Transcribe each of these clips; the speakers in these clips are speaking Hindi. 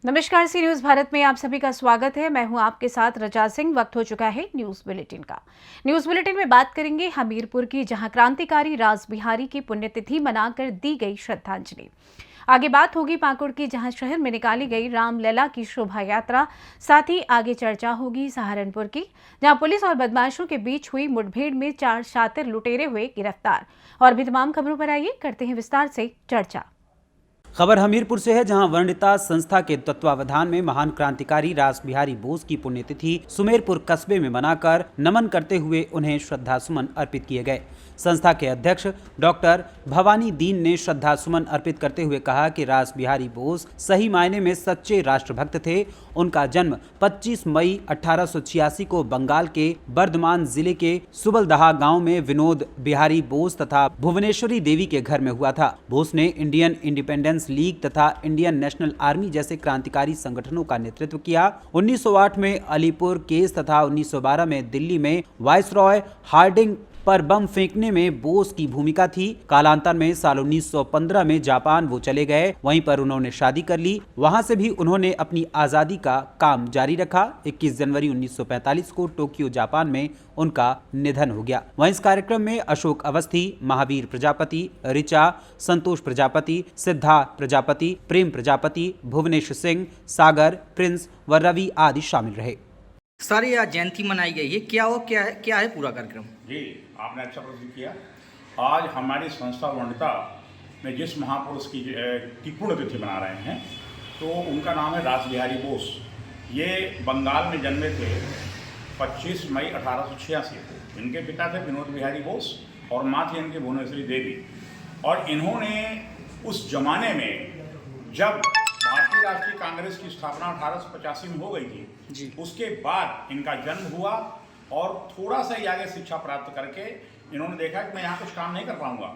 नमस्कार, सी न्यूज भारत में आप सभी का स्वागत है। मैं हूं आपके साथ रजा सिंह। वक्त हो चुका है न्यूज बुलेटिन का। न्यूज बुलेटिन में बात करेंगे हमीरपुर की, जहां क्रांतिकारी रासबिहारी की पुण्यतिथि मनाकर दी गई श्रद्धांजलि। आगे बात होगी पाकुड़ की, जहां शहर में निकाली गई रामलला की शोभा यात्रा। साथ ही आगे चर्चा होगी सहारनपुर की, जहां पुलिस और बदमाशों के बीच हुई मुठभेड़ में 4 शातिर लुटेरे हुए गिरफ्तार। और भी तमाम खबरों पर आइए करते हैं विस्तार से चर्चा। खबर हमीरपुर से है, जहां वर्णिता संस्था के तत्वावधान में महान क्रांतिकारी रासबिहारी बोस की पुण्यतिथि सुमेरपुर कस्बे में मनाकर नमन करते हुए उन्हें श्रद्धा सुमन अर्पित किए गए। संस्था के अध्यक्ष डॉक्टर भवानी दीन ने श्रद्धा सुमन अर्पित करते हुए कहा कि रासबिहारी बोस सही मायने में सच्चे राष्ट्रभक्त थे। उनका जन्म 25 मई 1886 को बंगाल के बर्धमान जिले के सुबलदहा गांव में विनोद बिहारी बोस तथा भुवनेश्वरी देवी के घर में हुआ था। बोस ने इंडियन इंडिपेंडेंस लीग तथा इंडियन नेशनल आर्मी जैसे क्रांतिकारी संगठनों का नेतृत्व किया। 1908 में अलीपुर केस तथा 1912 में दिल्ली में वाइसरॉय हार्डिंग पर बम फेंकने में बोस की भूमिका थी। कालांतर में साल 1915 में जापान वो चले गए, वहीं पर उन्होंने शादी कर ली। वहां से भी उन्होंने अपनी आजादी का काम जारी रखा। 21 जनवरी 1945 को टोक्यो जापान में उनका निधन हो गया। वहीं इस कार्यक्रम में अशोक अवस्थी, महावीर प्रजापति, ऋचा, संतोष प्रजापति, सिद्धार्थ प्रजापति, प्रेम प्रजापति, भुवनेश सिंह, सागर, प्रिंस व रवि आदि शामिल रहे। सर, यह जयंती मनाई गई है, क्या है पूरा कार्यक्रम? जी, आपने अच्छा प्रश्न किया। आज हमारी संस्था वर्णिता में जिस महापुरुष की पुण्यतिथि मना रहे हैं, तो उनका नाम है रासबिहारी बोस। ये बंगाल में जन्मे थे 25 मई 1886 को। इनके पिता थे विनोद बिहारी बोस और माँ थी इनकी भुवनेश्वरी देवी। और इन्होंने उस जमाने में, जब भारतीय राष्ट्रीय कांग्रेस की स्थापना 1885 में हो गई थी, उसके बाद इनका जन्म हुआ और थोड़ा सा ही आगे शिक्षा प्राप्त करके इन्होंने देखा कि मैं यहाँ कुछ काम नहीं कर पाऊंगा,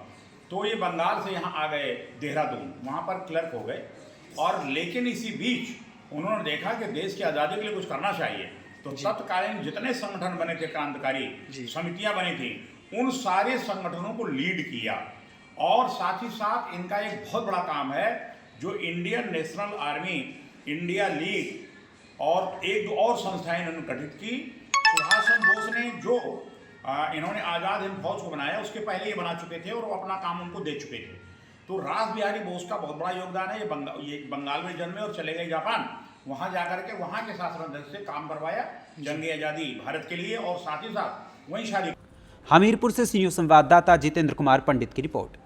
तो ये बंगाल से यहाँ आ गए देहरादून, वहाँ पर क्लर्क हो गए। और लेकिन इसी बीच उन्होंने देखा कि देश की आज़ादी के लिए कुछ करना चाहिए, तो तत्कालीन जितने संगठन बने थे, क्रांतिकारी समितियाँ बनी थी, उन सारे संगठनों को लीड किया। और साथ ही साथ इनका एक बहुत बड़ा काम है, जो Indian national army, India league और एक दो और संस्थाएं इन्होंने गठित की। सुभाष चंद्र बोस ने जो इन्होंने आज़ाद हिंद फौज को बनाया, उसके पहले ये बना चुके थे और वो अपना काम उनको दे चुके थे। तो रासबिहारी बोस का बहुत बड़ा योगदान है। ये बंगाल में जन्मे और चले गए जापान, वहाँ जाकर के वहाँ के शासनाध्यक्ष से काम करवाया जंग आज़ादी भारत के लिए, और साथ ही साथ वहीं शादी। हमीरपुर से सीनियर संवाददाता जितेंद्र कुमार पंडित की रिपोर्ट।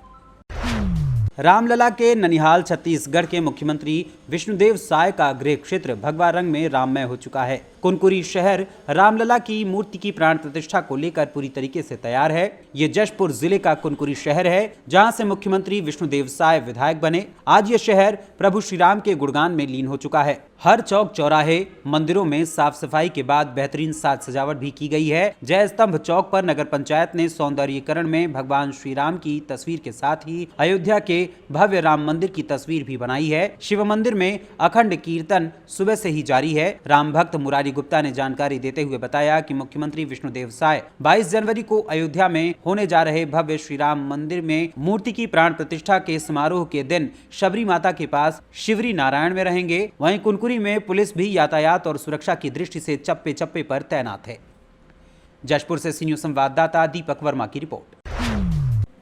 रामलला के ननिहाल छत्तीसगढ़ के मुख्यमंत्री विष्णुदेव साय का गृह क्षेत्र भगवा रंग में राममय हो चुका है। कुनकुरी शहर रामलला की मूर्ति की प्राण प्रतिष्ठा को लेकर पूरी तरीके से तैयार है। ये जशपुर जिले का कुनकुरी शहर है, जहां से मुख्यमंत्री विष्णुदेव साय विधायक बने। आज ये शहर प्रभु श्री राम के गुणगान में लीन हो चुका है। हर चौक चौराहे मंदिरों में साफ सफाई के बाद बेहतरीन साज सजावट भी की गई है। जय स्तंभ चौक पर नगर पंचायत ने सौंदर्यीकरण में भगवान श्री राम की तस्वीर के साथ ही अयोध्या के भव्य राम मंदिर की तस्वीर भी बनाई है। शिव मंदिर में अखंड कीर्तन सुबह से ही जारी है। राम भक्त मुरारी गुप्ता ने जानकारी देते हुए बताया कि मुख्यमंत्री विष्णुदेव साय 22 जनवरी को अयोध्या में होने जा रहे भव्य श्री राम मंदिर में मूर्ति की प्राण प्रतिष्ठा के समारोह के दिन शबरी माता के पास शिवरी नारायण में रहेंगे। वहीं कुनकुरी में पुलिस भी यातायात और सुरक्षा की दृष्टि से चप्पे चप्पे पर तैनात है। जशपुर से सीनियर संवाददाता दीपक वर्मा की रिपोर्ट।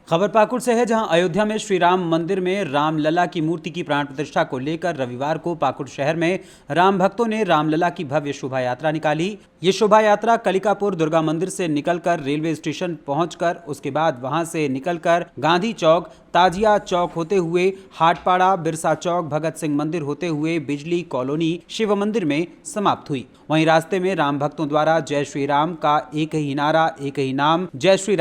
खबर पाकुड़ से है, जहां अयोध्या में श्री राम मंदिर में रामलला की मूर्ति की प्राण प्रतिष्ठा को लेकर रविवार को पाकुड़ शहर में राम भक्तों ने रामलला की भव्य शोभा यात्रा निकाली। ये शोभा यात्रा कलिकापुर दुर्गा मंदिर से निकलकर रेलवे स्टेशन पहुंचकर उसके बाद वहां से निकलकर गांधी चौक, ताजिया चौक होते हुए हाटपाड़ा, बिरसा चौक, भगत सिंह मंदिर होते हुए बिजली कॉलोनी, शिव मंदिर में समाप्त हुई। वहीं रास्ते में राम भक्तों द्वारा जय श्री राम का एक ही नारा, एक ही नाम, जय श्री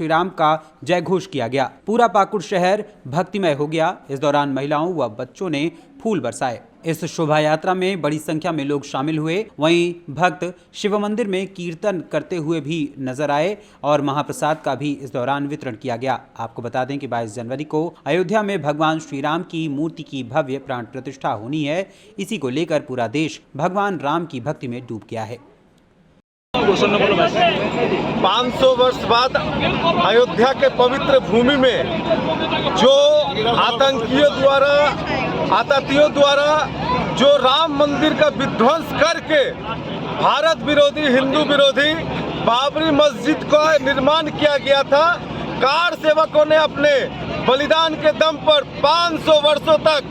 राम का जय घोष किया गया। पूरा पाकुड़ शहर भक्तिमय हो गया। इस दौरान महिलाओं व बच्चों ने फूल बरसाए। इस शोभा यात्रा में बड़ी संख्या में लोग शामिल हुए। वहीं भक्त शिव मंदिर में कीर्तन करते हुए भी नजर आए और महाप्रसाद का भी इस दौरान वितरण किया गया। आपको बता दें कि 22 जनवरी को अयोध्या में भगवान श्री राम की मूर्ति की भव्य प्राण प्रतिष्ठा होनी है। इसी को लेकर पूरा देश भगवान राम की भक्ति में डूब गया है। 500 वर्ष बाद अयोध्या के पवित्र भूमि में जो आतंकियों द्वारा जो राम मंदिर का विध्वंस करके भारत विरोधी, हिंदू विरोधी बाबरी मस्जिद का निर्माण किया गया था। कार सेवकों ने अपने बलिदान के दम पर 500 वर्षों तक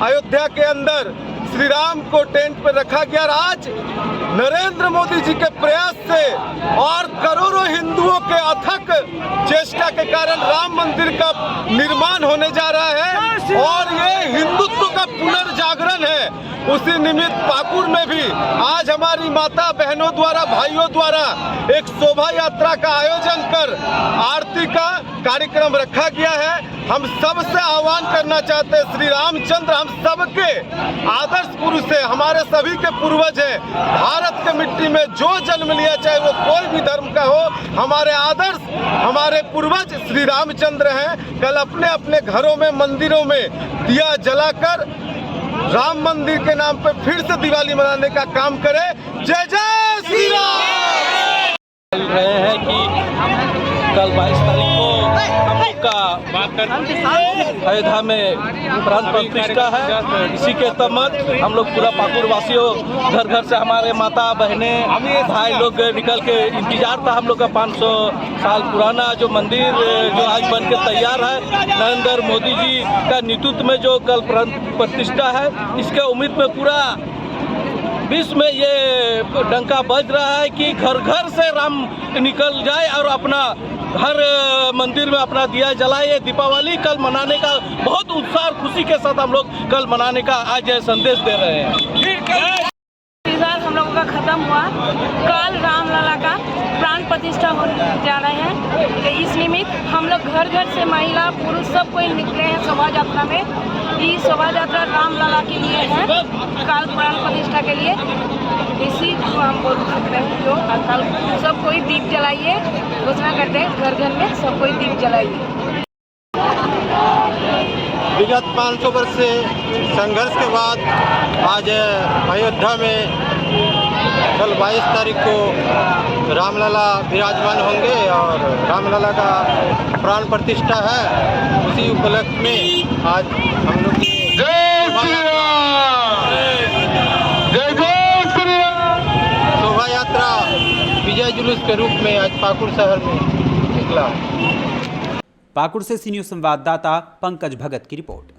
अयोध्या के अंदर श्री राम को टेंट पर रखा गया। और आज नरेंद्र मोदी जी के प्रयास से और करोड़ों हिंदुओं के अथक चेष्टा के कारण राम मंदिर का निर्माण होने जा रहा है और ये हिंदुत्व का पुनर्जागरण है। उसी निमित्त पाकुड़ में भी आज हमारी माता बहनों द्वारा, भाइयों द्वारा एक शोभा यात्रा का आयोजन कर आरती का कार्यक्रम रखा गया है। हम सबसे आह्वान करना चाहते हैं, श्री रामचंद्र हम सबके आदर्श पुरुष है, हमारे सभी के पूर्वज हैं। भारत के मिट्टी में जो जन्म लिया, चाहे वो कोई भी धर्म का हो, हमारे आदर्श, हमारे पूर्वज श्री रामचंद्र हैं। कल अपने अपने घरों में, मंदिरों में दिया जलाकर राम मंदिर के नाम पे फिर से दिवाली मनाने का काम करें। जय जय श्री राम। चल रहे हैं कि कल 22 तारीख को हम लोग का अयोध्या में प्राण प्रतिष्ठा है। इसी के तहत हम लोग पूरा पाकुड़ वासियों घर घर से हमारे माता बहनें भाई लोग निकल के इंतजार था। हम लोग का 500 साल पुराना जो मंदिर जो आज बन के तैयार है, नरेंद्र मोदी जी का नेतृत्व में जो कल प्राण प्रतिष्ठा है, इसके उम्मीद में पूरा विश्व में ये डंका बज रहा है कि घर घर से राम निकल जाए और अपना हर मंदिर में अपना दिया जलाए। ये दीपावली कल मनाने का बहुत उत्साह और खुशी के साथ हम लोग कल मनाने का आज संदेश दे रहे हैं। हम लोगों का खत्म हुआ, कल रामलला का प्राण प्रतिष्ठा होने जा रहे हैं। तो इस निमित्त हम लोग घर घर से महिला पुरुष सब कोई निकले हैं शोभा यात्रा में। ये शोभा यात्रा रामलला के लिए है, कल प्राण प्रतिष्ठा के लिए। इसी को हम बोल सकते हैं जो कल सब कोई दीप जलाइए, घोषणा करते हैं घर घर में सब कोई दीप जलाइए। विगत 500 वर्ष से संघर्ष के बाद आज अयोध्या में कल 22 तारीख को रामलला विराजमान होंगे और रामलला का प्राण प्रतिष्ठा है। उसी उपलक्ष्य में आज हम लोग की शोभा यात्रा विजय जुलूस के रूप में आज पाकुड़ शहर में निकला। पाकुड़ से सी न्यूज़ संवाददाता पंकज भगत की रिपोर्ट।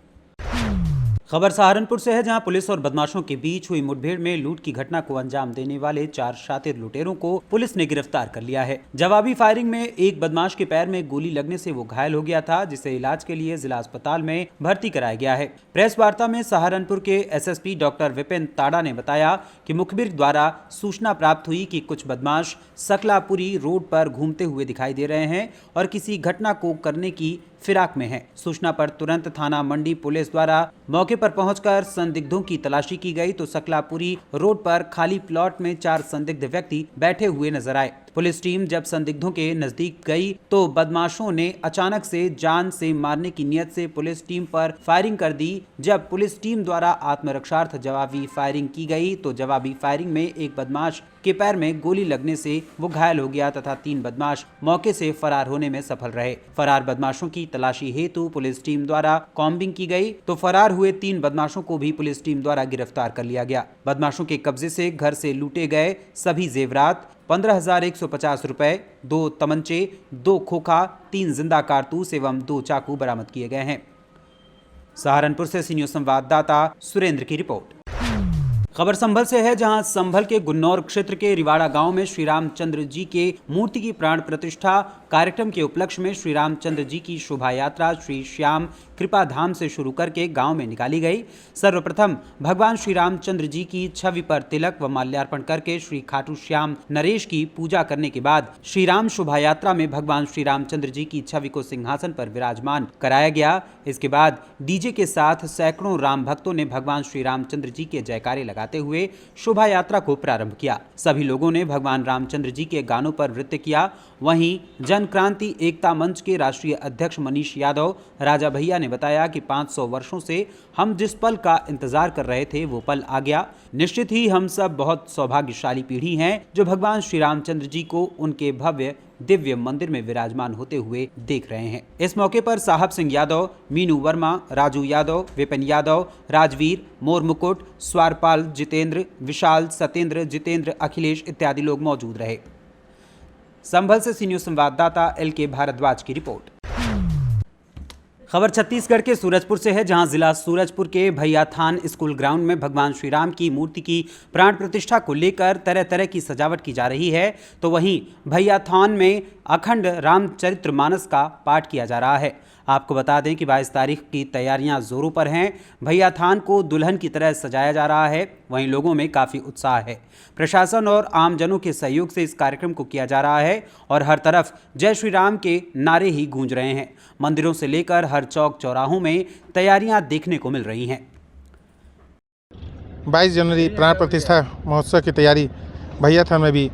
खबर सहारनपुर से है, जहां पुलिस और बदमाशों के बीच हुई मुठभेड़ में लूट की घटना को अंजाम देने वाले 4 शातिर लुटेरों को पुलिस ने गिरफ्तार कर लिया है। जवाबी फायरिंग में एक बदमाश के पैर में गोली लगने से वो घायल हो गया था, जिसे इलाज के लिए जिला अस्पताल में भर्ती कराया गया है। प्रेस वार्ता में सहारनपुर के एसएसपी डॉक्टर विपिन ताड़ा ने बताया कि मुखबिर द्वारा सूचना प्राप्त हुई कि कुछ बदमाश सकलापुरी रोड पर घूमते हुए दिखाई दे रहे हैं और किसी घटना को करने की फिराक में है। सूचना पर तुरंत थाना मंडी पुलिस द्वारा मौके पर पहुंचकर संदिग्धों की तलाशी की गई तो सकलापुरी रोड पर खाली प्लॉट में 4 संदिग्ध व्यक्ति बैठे हुए नजर आए। पुलिस टीम जब संदिग्धों के नजदीक गई तो बदमाशों ने अचानक से जान से मारने की नियत से पुलिस टीम पर फायरिंग कर दी। जब पुलिस टीम द्वारा आत्मरक्षार्थ जवाबी फायरिंग की गई तो जवाबी फायरिंग में एक बदमाश के पैर में गोली लगने से वो घायल हो गया तथा 3 बदमाश मौके से फरार होने में सफल रहे। फरार बदमाशों की तलाशी हेतु पुलिस टीम द्वारा कॉम्बिंग की गई तो फरार हुए 3 बदमाशों को भी पुलिस टीम द्वारा गिरफ्तार कर लिया गया। बदमाशों के कब्जे से घर से लूटे गए सभी जेवरात 15,150 रुपए, 2 तमंचे, 2 खोखा, 3 जिंदा कारतूस एवं 2 चाकू बरामद किए गए हैं। सहारनपुर से सी न्यूज़ संवाददाता सुरेंद्र की रिपोर्ट। खबर संभल से है, जहां संभल के गुन्नौर क्षेत्र के रिवाड़ा गांव में श्री रामचंद्र जी के मूर्ति की प्राण प्रतिष्ठा कार्यक्रम के उपलक्ष्य में श्री रामचंद्र जी की शोभा यात्रा श्री श्याम कृपा धाम से शुरू करके गांव में निकाली गई। सर्वप्रथम भगवान श्री रामचंद्र जी की छवि पर तिलक व माल्यार्पण करके श्री खाटू श्याम नरेश की पूजा करने के बाद श्री राम शोभा यात्रा में भगवान श्री रामचंद्र जी की छवि को सिंहासन पर विराजमान कराया गया। इसके बाद डीजे के साथ सैकड़ों राम भक्तों ने भगवान श्री रामचंद्र जी के जयकारे लगाते हुए शोभा यात्रा को प्रारंभ किया। सभी लोगों ने भगवान रामचंद्र जी के गानों पर नृत्य किया। वहीं जन जन क्रांति एकता मंच के राष्ट्रीय अध्यक्ष मनीष यादव राजा भैया ने बताया कि 500 वर्षों से हम जिस पल का इंतजार कर रहे थे वो पल आ गया। निश्चित ही हम सब बहुत सौभाग्यशाली पीढ़ी हैं जो भगवान श्री रामचंद्र जी को उनके भव्य दिव्य मंदिर में विराजमान होते हुए देख रहे हैं। इस मौके पर साहब सिंह यादव, मीनू वर्मा, राजू यादव, विपिन यादव, राजवीर, मोर मुकुट, स्वारपाल, जितेंद्र, विशाल, सत्येंद्र, जितेंद्र, अखिलेश इत्यादि लोग मौजूद रहे। संभल से सी न्यूज संवाददाता LK भारद्वाज की रिपोर्ट। खबर छत्तीसगढ़ के सूरजपुर से है, जहां जिला सूरजपुर के भैयाथान स्कूल ग्राउंड में भगवान श्री राम की मूर्ति की प्राण प्रतिष्ठा को लेकर तरह तरह की सजावट की जा रही है, तो वहीं भैयाथान में अखंड रामचरितमानस का पाठ किया जा रहा है। आपको बता दें कि 22 तारीख की तैयारियां जोरों पर हैं। भैयाथान को दुल्हन की तरह सजाया जा रहा है, वहीं लोगों में काफ़ी उत्साह है। प्रशासन और आमजनों के सहयोग से इस कार्यक्रम को किया जा रहा है और हर तरफ जय श्री राम के नारे ही गूंज रहे हैं। मंदिरों से लेकर हर चौक चौराहों में तैयारियां देखने को मिल रही हैं। 22 जनवरी प्राण प्रतिष्ठा महोत्सव की तैयारी भैयाथान में भी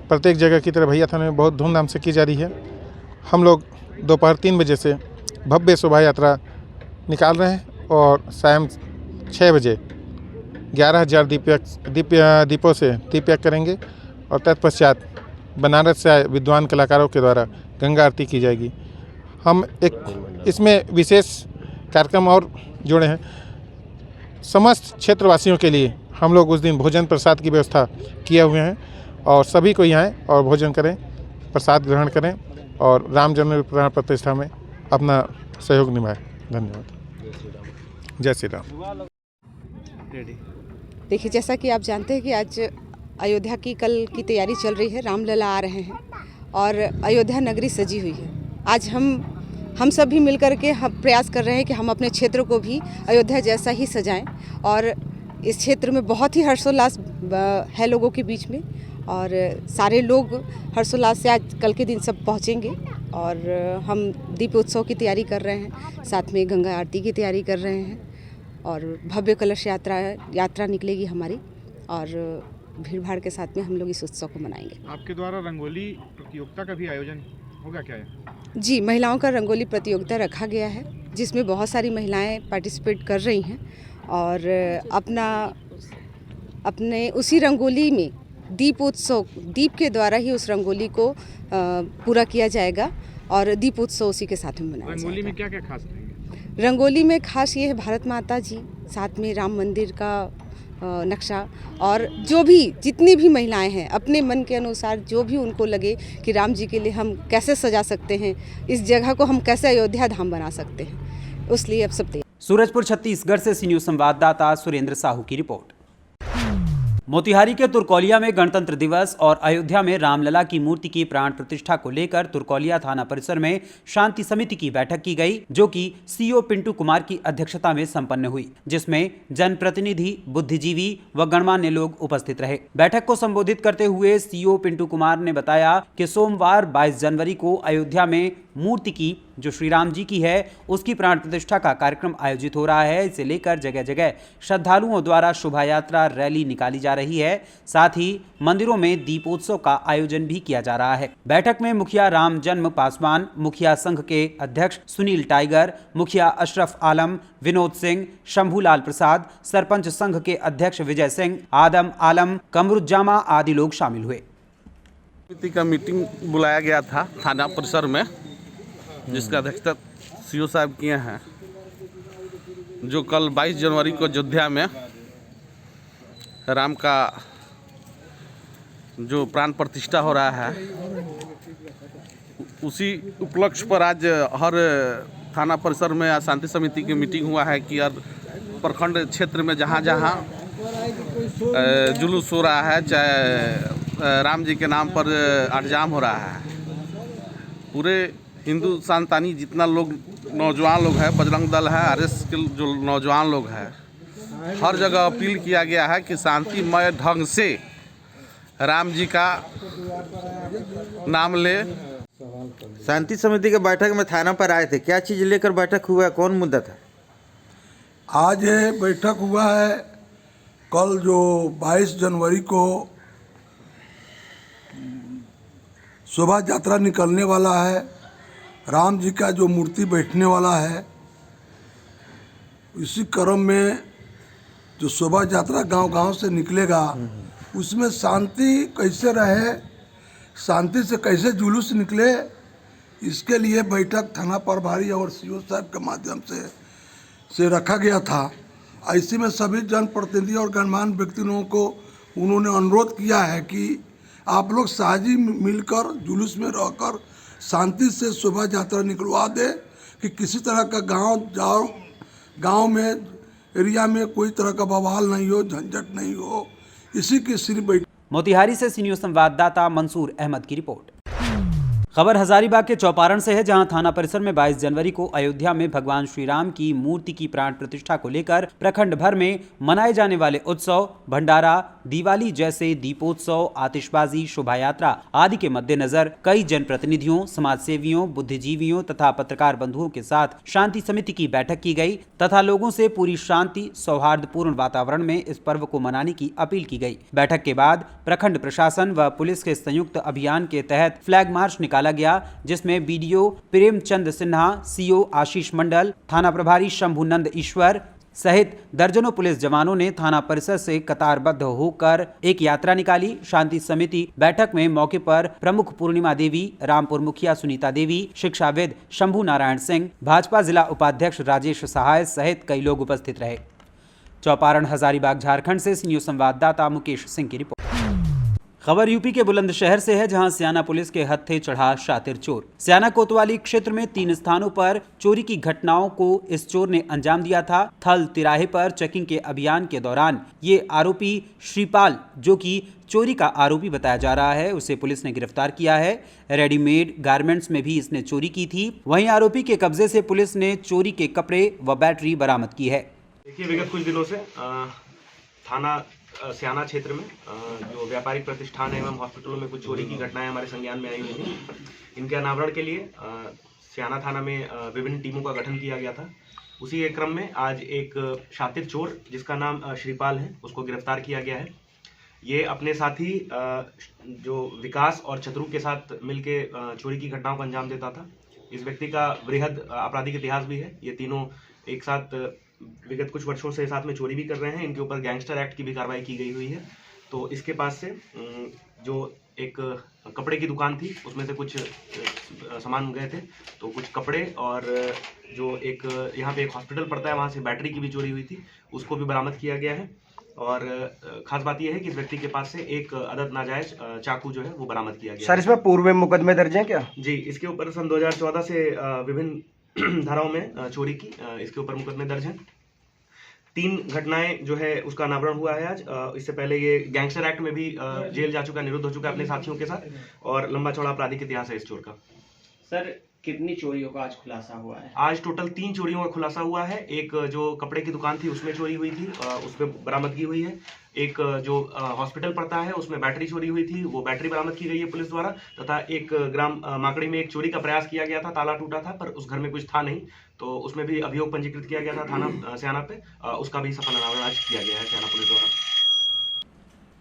प्रत्येक जगह की तरह भैयाथान में बहुत धूमधाम से की जा रही है। हम लोग दोपहर 3 बजे से भव्य शोभा यात्रा निकाल रहे हैं और शाम 6 बजे 11,000 दीपों से दीपयज्ञ करेंगे और तत्पश्चात बनारस से आए विद्वान कलाकारों के द्वारा गंगा आरती की जाएगी। हम एक इसमें विशेष कार्यक्रम और जोड़े हैं। समस्त क्षेत्रवासियों के लिए हम लोग उस दिन भोजन प्रसाद की व्यवस्था किए हुए हैं और सभी को यहाँ आएँ और भोजन करें, प्रसाद ग्रहण करें और राम जन्म प्राण प्रतिष्ठा में अपना सहयोग निभाएं। धन्यवाद। जय श्री राम। देखिए, जैसा कि आप जानते हैं कि आज अयोध्या की कल की तैयारी चल रही है। रामलला आ रहे हैं और अयोध्या नगरी सजी हुई है। आज हम सभी मिलकर के हम प्रयास कर रहे हैं कि हम अपने क्षेत्र को भी अयोध्या जैसा ही सजाएं और इस क्षेत्र में बहुत ही हर्षोल्लास है लोगों के बीच में और सारे लोग हर्षोल्लास से आज कल के दिन सब पहुंचेंगे और हम दीप उत्सव की तैयारी कर रहे हैं, साथ में गंगा आरती की तैयारी कर रहे हैं और भव्य कलश यात्रा निकलेगी हमारी और भीड़ भाड़ के साथ में हम लोग इस उत्सव को मनाएंगे। आपके द्वारा रंगोली प्रतियोगिता का भी आयोजन होगा क्या है? जी, महिलाओं का रंगोली प्रतियोगिता रखा गया है जिसमें बहुत सारी महिलाएं पार्टिसिपेट कर रही हैं और अपने उसी रंगोली में दीपोत्सव, दीप के द्वारा ही उस रंगोली को पूरा किया जाएगा और दीपोत्सव उसी के साथ में मनाया जाएगा। रंगोली में क्या क्या खास रहेंगे? रंगोली में खास ये है भारत माता जी, साथ में राम मंदिर का नक्शा और जो भी जितनी भी महिलाएं हैं अपने मन के अनुसार जो भी उनको लगे कि राम जी के लिए हम कैसे सजा सकते हैं, इस जगह को हम कैसे अयोध्या धाम बना सकते हैं, उसलिए अब सब तैयार। सूरजपुर छत्तीसगढ़ से सी न्यूज संवाददाता सुरेंद्र साहू की रिपोर्ट। मोतिहारी के तुरकौलिया में गणतंत्र दिवस और अयोध्या में रामलला की मूर्ति की प्राण प्रतिष्ठा को लेकर तुरकौलिया थाना परिसर में शांति समिति की बैठक की गई, जो कि सीओ पिंटू कुमार की अध्यक्षता में संपन्न हुई, जिसमें जनप्रतिनिधि, बुद्धिजीवी व गणमान्य लोग उपस्थित रहे। बैठक को संबोधित करते हुए सीओ पिंटू कुमार ने बताया कि सोमवार 22 जनवरी को अयोध्या में मूर्ति की जो श्री राम जी की है उसकी प्राण प्रतिष्ठा का कार्यक्रम आयोजित हो रहा है। इसे लेकर जगह जगह श्रद्धालुओं द्वारा शोभा यात्रा रैली निकाली जा रही है, साथ ही मंदिरों में दीपोत्सव का आयोजन भी किया जा रहा है। बैठक में मुखिया राम जन्म पासवान, मुखिया संघ के अध्यक्ष सुनील टाइगर, मुखिया अशरफ आलम, विनोद सिंह, शंभूलाल प्रसाद, सरपंच संघ के अध्यक्ष विजय सिंह, आदम आलम, कमरुज्जामा आदि लोग शामिल हुए। समिति का मीटिंग बुलाया गया था थाना परिसर में, जिसका अध्यक्षता सीओ साहब किए हैं, जो कल 22 जनवरी को अयोध्या में राम का जो प्राण प्रतिष्ठा हो रहा है, उसी उपलक्ष्य पर आज हर थाना परिसर में शांति समिति की मीटिंग हुआ है कि हर प्रखंड क्षेत्र में जहाँ जहाँ जुलूस हो रहा है, चाहे राम जी के नाम पर अठजाम हो रहा है, पूरे हिंदू संतानी जितना लोग नौजवान लोग हैं, बजरंग दल है, आरएस के जो नौजवान लोग हैं, हर जगह अपील किया गया है कि शांतिमय ढंग से राम जी का नाम ले। शांति समिति के बैठक में थाना पर आए थे, क्या चीज़ लेकर बैठक हुआ है, कौन मुद्दा था? आज ये बैठक हुआ है, कल जो 22 जनवरी को शोभा यात्रा निकलने वाला है, राम जी का जो मूर्ति बैठने वाला है, इसी क्रम में जो शोभा यात्रा गांव-गांव से निकलेगा उसमें शांति कैसे रहे, शांति से कैसे जुलूस निकले, इसके लिए बैठक थाना प्रभारी और सीओ साहब के माध्यम से रखा गया था। ऐसे में सभी जनप्रतिनिधि और गणमान्य व्यक्तियों को उन्होंने अनुरोध किया है कि आप लोग साझी मिलकर जुलूस में रहकर शांति से शोभा यात्रा निकलवा दे कि किसी तरह का गांव में एरिया में कोई तरह का बवाल नहीं हो, झंझट नहीं हो। इसी की सिर्फ बैठक। मोतिहारी से सी न्यूज़ संवाददाता मंसूर अहमद की रिपोर्ट। खबर हजारीबाग के चौपारण से है, जहां थाना परिसर में 22 जनवरी को अयोध्या में भगवान श्री राम की मूर्ति की प्राण प्रतिष्ठा को लेकर प्रखंड भर में मनाए जाने वाले उत्सव, भंडारा, दिवाली जैसे दीपोत्सव, आतिशबाजी, शोभा यात्रा आदि के मद्देनजर कई जनप्रतिनिधियों, समाज सेवियों, बुद्धिजीवियों तथा पत्रकार बंधुओं के साथ शांति समिति की बैठक की गई तथा लोगों से पूरी शांति सौहार्दपूर्ण वातावरण में इस पर्व को मनाने की अपील की गई। बैठक के बाद प्रखंड प्रशासन व पुलिस के संयुक्त अभियान के तहत फ्लैग मार्च निकाला गया, जिसमें बीडीओ प्रेमचंद सिन्हा, सीओ आशीष मंडल, थाना प्रभारी शंभुनंद ईश्वर सहित दर्जनों पुलिस जवानों ने थाना परिसर से कतारबद्ध होकर एक यात्रा निकाली। शांति समिति बैठक में मौके पर प्रमुख पूर्णिमा देवी, रामपुर मुखिया सुनीता देवी, शिक्षाविद शंभू नारायण सिंह, भाजपा जिला उपाध्यक्ष राजेश सहाय सहित कई लोग उपस्थित रहे। चौपारण हजारीबाग झारखंड से सी न्यूज़ संवाददाता मुकेश सिंह की रिपोर्ट। खबर यूपी के बुलंदशहर से है, जहां स्याना पुलिस के हत्थे चढ़ा शातिर चोर। स्याना कोतवाली क्षेत्र में 3 स्थानों पर चोरी की घटनाओं को इस चोर ने अंजाम दिया था। थल तिराहे पर चेकिंग के अभियान के दौरान ये आरोपी श्रीपाल, जो कि चोरी का आरोपी बताया जा रहा है, उसे पुलिस ने गिरफ्तार किया है। रेडीमेड गारमेंट्स में भी इसने चोरी की थी। वहीं आरोपी के कब्जे से पुलिस ने चोरी के कपड़े व बैटरी बरामद की है। देखिए, विगत कुछ दिनों से थाना स्याना क्षेत्र में जो व्यापारिक प्रतिष्ठान एवं हॉस्पिटलों में कुछ चोरी की घटनाएं हमारे संज्ञान में आई हुई थी। इनके अनावरण के लिए स्याना थाना में विभिन्न टीमों का गठन किया गया था। उसी के क्रम में आज एक शातिर चोर, जिसका नाम श्रीपाल है, उसको गिरफ्तार किया गया है। ये अपने साथी जो विकास और चतुरू के साथ मिलके चोरी की घटनाओं को अंजाम देता था। इस व्यक्ति का वृहद आपराधिक इतिहास भी है। ये तीनों एक साथ विगत कुछ वर्षों से साथ में चोरी भी कर रहे हैं। इनके ऊपर गैंगस्टर एक्ट की भी कार्रवाई की गई हुई है। तो इसके पास से जो एक कपड़े की दुकान थी, उसमें से कुछ सामान गए थे, तो कुछ कपड़े और जो एक यहाँ पे एक हॉस्पिटल पड़ता है, वहाँ से बैटरी की भी चोरी हुई थी, उसको भी बरामद किया गया है। और खास बात यह है कि इस व्यक्ति के पास से एक अदद नाजायज चाकू जो है वो बरामद किया गया। सर, इसमें पूर्व में मुकदमे दर्ज हैं क्या? जी, इसके ऊपर सन 2014 से विभिन्न धाराओं में चोरी की इसके ऊपर मुकदमे दर्ज हैं। 3 घटनाएं जो है उसका अनावरण हुआ है आज। इससे पहले ये गैंगस्टर एक्ट में भी जेल जा चुका, निरुद्ध हो चुका है अपने साथियों के साथ, और लंबा चौड़ा आपराधिक इतिहास है इस चोर का। सर, कितनी चोरियों का आज खुलासा हुआ है? आज टोटल 3 चोरियों का खुलासा हुआ है। एक जो कपड़े की दुकान थी उसमें चोरी हुई थी, उसमें बरामदगी हुई है। एक जो हॉस्पिटल पड़ता है उसमें बैटरी चोरी हुई थी, वो बैटरी बरामद की गई है पुलिस द्वारा। तथा एक ग्राम माकड़ी में एक चोरी का प्रयास किया गया था, ताला टूटा था पर उस घर में कुछ था नहीं, तो उसमें भी अभियोग पंजीकृत किया गया था थाना स्याना पे। उसका भी सफल अनावरण आज किया गया है स्याना पुलिस द्वारा।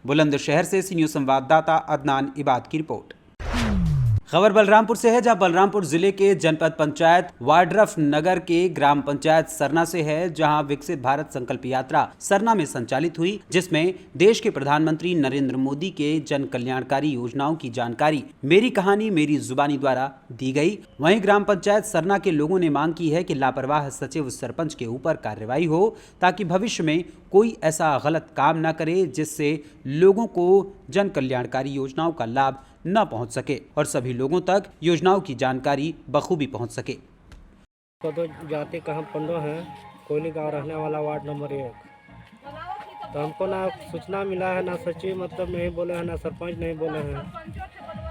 बुलंदशहर से सी न्यूज़ संवाददाता अदनान इबाद की रिपोर्ट। खबर बलरामपुर से है, जहां बलरामपुर जिले के जनपद पंचायत वाड्रफ नगर के ग्राम पंचायत सरना से है, जहां विकसित भारत संकल्प यात्रा सरना में संचालित हुई, जिसमें देश के प्रधानमंत्री नरेंद्र मोदी के जन कल्याणकारी योजनाओं की जानकारी मेरी कहानी मेरी जुबानी द्वारा दी गई। वहीं ग्राम पंचायत सरना के लोगों ने मांग की है कि लापरवाह सचिव सरपंच के ऊपर कार्रवाई हो, ताकि भविष्य में कोई ऐसा गलत काम न करे जिससे लोगों को जन कल्याणकारी योजनाओं का लाभ न पहुंच सके और सभी लोगों तक योजनाओं की जानकारी बखूबी पहुंच सके। तो जाति का हम पंडो हैं, कोयली गांव रहने वाला, वार्ड नंबर 1। तो हमको ना सूचना मिला है, ना सचिव मतलब नहीं बोले हैं, ना सरपंच नहीं बोले हैं,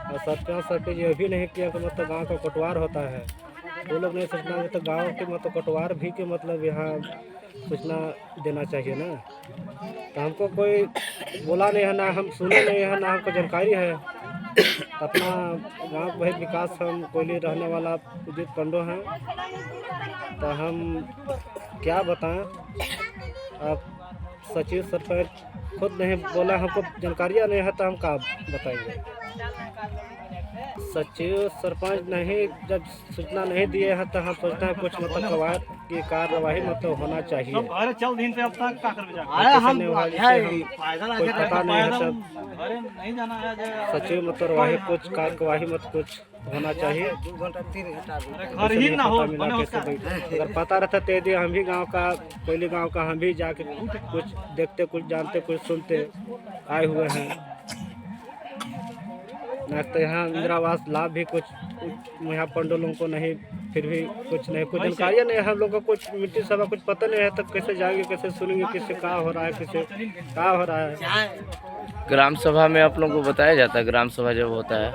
और सरपंच ये भी नहीं किया कि मतलब गांव का कटवार होता है, वो लोग नहीं सूचना देते। गांव के मतलब कटवार भी के मतलब यहाँ सूचना देना चाहिए ना। तो हमको कोई बोला नहीं है, ना हम सुने नहीं है, ना हमको जानकारी है। अपना गांव वही विकास, हम कोयली रहने वाला उदित पंडो हैं, तो हम क्या बताएं। अब सचिव सरपंच खुद नहीं बोला, हमको जानकारियाँ नहीं है, तो हम क्या बताएंगे। सचिव सरपंच नहीं जब सूचना नहीं दिए हैं तो हम सोचते हैं कुछ मतलब कवायद की कार्यवाही मतलब होना चाहिए। अरे चल दिन पे अब तक का कर बजा अरे हम कोई पता नहीं है सब अरे नहीं जाना है सचिव मतलब वही कुछ कार्यवाही मत कुछ होना चाहिए। घर ही ना हो अगर पता रहता तो यदि हम भी गांव का कोयली गांव का हम भी जाके कुछ देखते कुछ जानते कुछ सुनते आए हुए हैं न तो यहाँ इंदिरा आवास लाभ भी कुछ यहाँ पंडोलों को नहीं फिर भी कुछ नहीं कुछ जानकारियाँ नहीं हम लोग को कुछ मिट्टी सभा कुछ पता नहीं है तब कैसे जाएंगे कैसे सुनेंगे किससे क्या हो रहा है किससे क्या हो रहा है। ग्राम सभा में आप लोगों को बताया जाता है ग्राम सभा जब होता है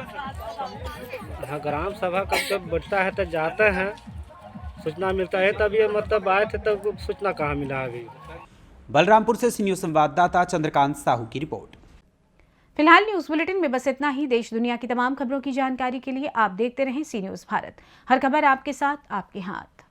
हाँ ग्राम सभा का जब बैठता है तो जाते हैं सूचना मिलता है तब ये मतलब आए थे तब सूचना कहाँ मिला अभी। बलरामपुर से सी न्यूज़ संवाददाता चंद्रकांत साहू की रिपोर्ट। फिलहाल न्यूज बुलेटिन में बस इतना ही। देश दुनिया की तमाम खबरों की जानकारी के लिए आप देखते रहें सी न्यूज़ भारत। हर खबर आपके साथ आपके हाथ।